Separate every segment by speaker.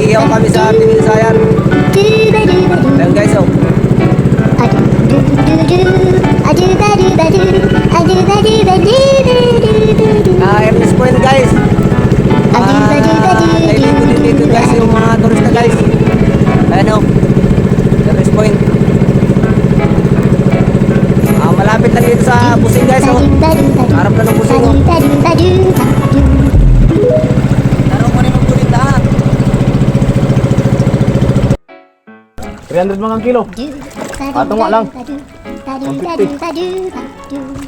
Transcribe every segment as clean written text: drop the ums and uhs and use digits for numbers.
Speaker 1: Iiyaw kami sa Tinisayan. Ayan guys, oh. Ernest Point guys. Nailipin dito guys yung mga turista guys. Ayan oh. Ernest Point. Malapit lang dito sa Busing guys oh. Harap na ng Busing oh. Laro ko rin ng bulit lahat.
Speaker 2: 300 mga kilo. Pato nga lang.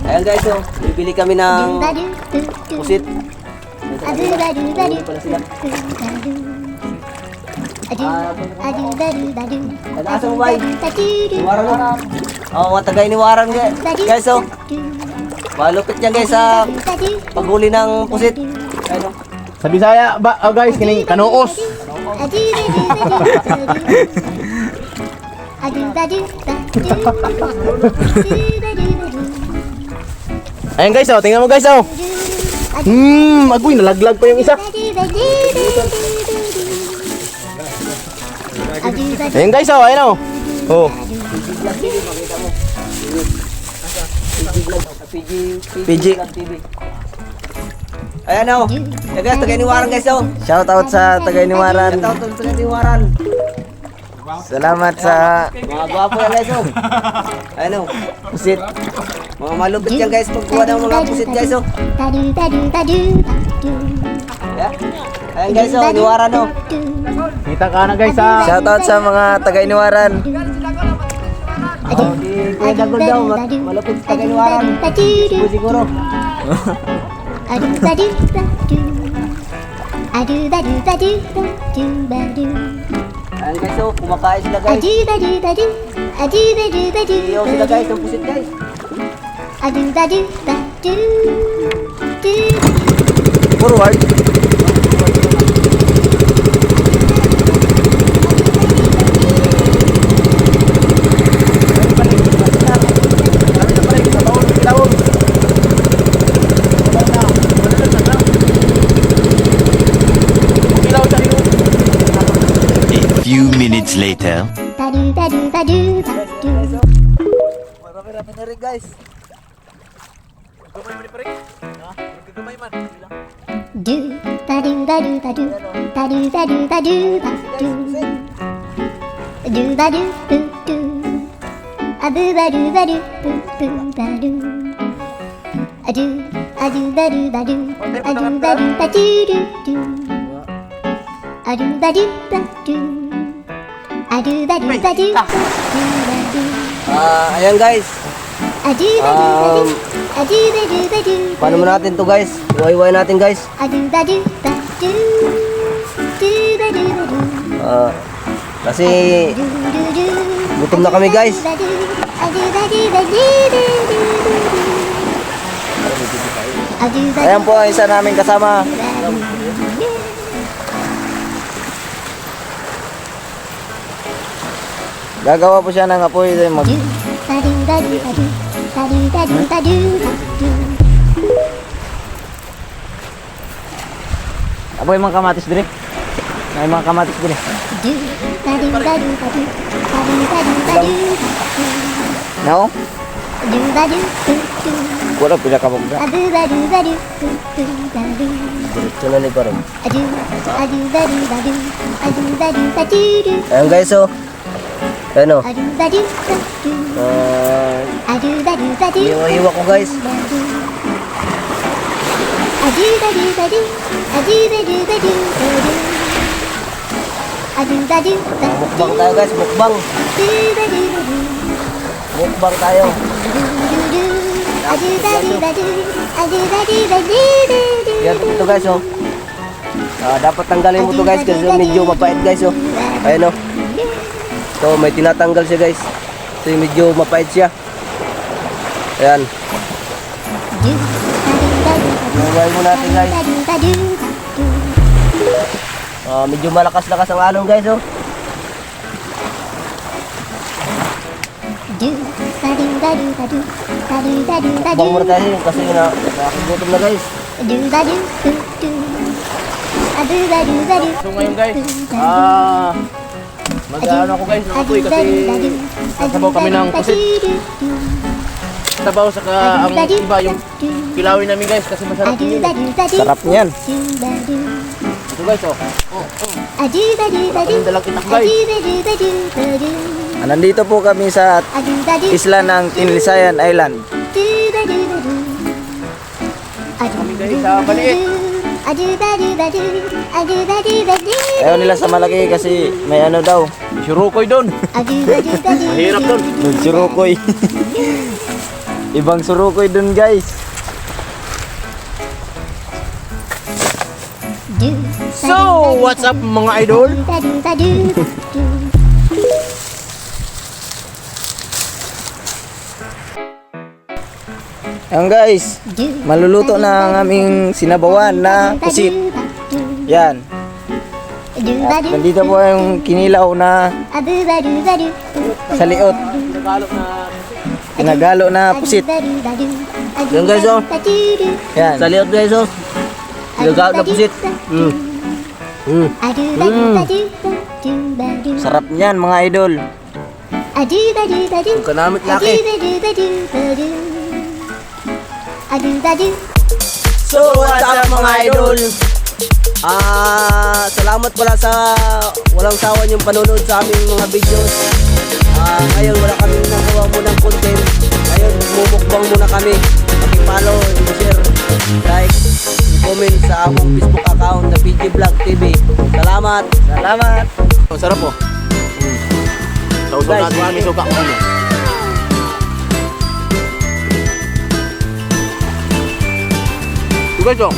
Speaker 1: Ayan guys oh. Bibili kami ng pusit. Huli pala sila. Nag-asa mo bay? Niwaran na. Oo, matagay ni Waran guys oh. Malupit niya guys sa paghuli ng pusit. Ayun oh.
Speaker 2: Sa Bisaya ba guys, kining kanuos. Ayan guys oh, tingnan mo guys oh. Agoy, nalaglag pa yung isa. Ayan guys oh, ayan oh. Oh.
Speaker 1: PG. Ayan oh. Guys, Tagayniwaran guys oh. Shout out sa Tagayniwaran. Shout out sa Tagayniwaran. Salamat sa mga gwapo yan guys oh. Ayan oh. Pusit. Mga malupit yan guys pagkuha ng mga pusit guys oh. Yeah. Ayan guys oh, Niwaran oh.
Speaker 2: Kita ka na guys ah.
Speaker 1: Shout out sa mga Tagayniwaran. Di Kuya Dagol daw, malupit sa Tagayniwaran. Siguro. Ayan guys oh, kumakain sila guys. Iyaw sila guys, ang pusit guys. Forward.
Speaker 3: Few minutes later.
Speaker 1: Marami-rami na rin guys.
Speaker 2: Gumay man pa rin. Ha? Gumay man.
Speaker 1: Ayan guys. Paano mo natin to guys? Iwaiwai natin guys. Kasi gutom na kami guys. Ayan po ang isa namin kasama. Gagawa po siya ng apoy. Apoy mga kamatis dire. May mga kamatis dire. No? Wala pila ka bang. Diretso na ni parang. Ayan guys oh. Ano? Hiwa-hiwa ko guys. Mukbang tayo guys, mukbang. Mukbang tayo. Yan ito guys oh. Dapat tanggalin mo to guys kasi medyo mapait guys oh. Ayan oh. So may tinatanggal siya guys. So medyo mapait siya. Ayan. Gawin mo natin guys. Medyo malakas-lakas ang alon guys oh. Bang muna tayo kasi nakakagutom na guys.
Speaker 2: So ngayon guys, mag-ano ako guys ng apoy kasi sasabaw kami ng pusit. Sabaw saka ang iba yung kilawin namin guys kasi masarap yun.
Speaker 1: Sarap niyan.
Speaker 2: Ito guys oh. Wala kaming dalang itak guys.
Speaker 1: Nandito po kami sa isla ng Tinlisayan Island.
Speaker 2: Kami guys sa Baliit.
Speaker 1: Ayaw nila sa malaki kasi may ano daw.
Speaker 2: Surukoy doon. Mahirap doon.
Speaker 1: Surukoy. Ibang surukoy dun guys.
Speaker 2: So, what's up mga idol?
Speaker 1: Ayan guys, maluluto na ang aming sinabawan na pusit. Yan. At nandito po yung kinilaw na saliot. Kinagalo na pusit.
Speaker 2: Yan guys oh.
Speaker 1: Yan.
Speaker 2: Saliot guys oh. Kinagalo na pusit.
Speaker 1: Sarap niyan mga idol.
Speaker 2: Kanamit laki.
Speaker 1: So what's up mga idol? Salamat pala sa walang sawa niyong panonood sa aming mga videos. Ngayon wala kaming nagawa munang content. Ngayon mumukbang muna kami. Paki-follow, share, like, comment sa among Facebook account na PG Vlog TV. Salamat. Salamat.
Speaker 2: Ang sarap oh. Sausaw
Speaker 1: Guys,
Speaker 2: natin ang aming suka. Ito guys oh.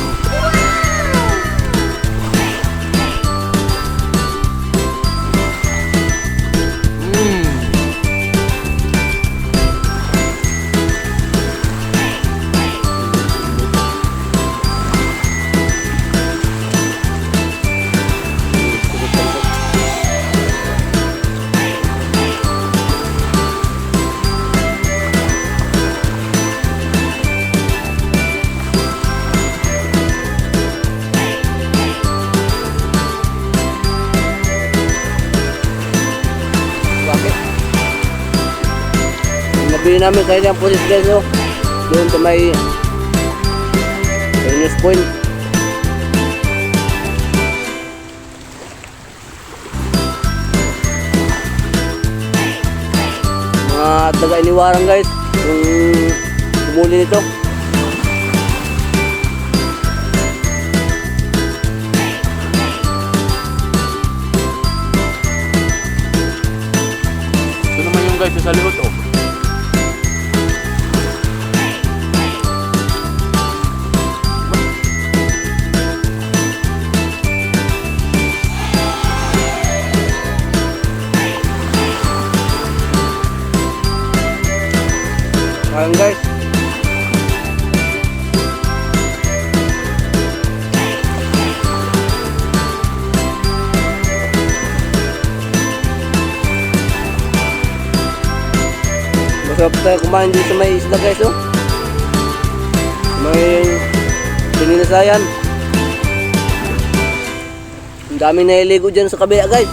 Speaker 1: Nabili namin kayo ng pusit guys oh. Doon sa may News Point. Mga taga-iniwaran guys yung kumuli nito.
Speaker 2: Ito naman yung guys sa lihot oh.
Speaker 1: Ayan guys. Masarap tayo kumain dito sa may isla guys oh. May Tinlisayan. Ang dami nahiligo dyan sa kabila guys.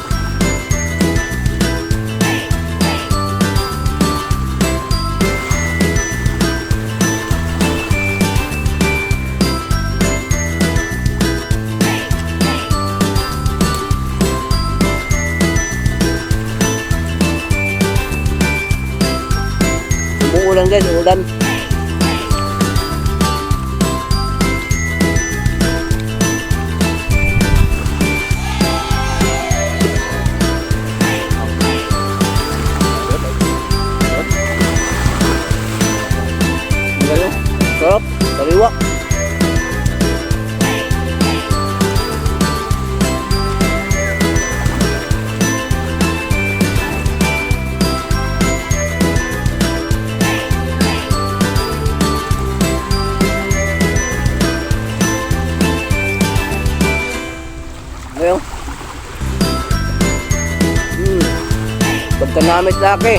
Speaker 1: Umuulan guys, umuulan. Sarap, sariwa. Ayun. Pagkanamit laki.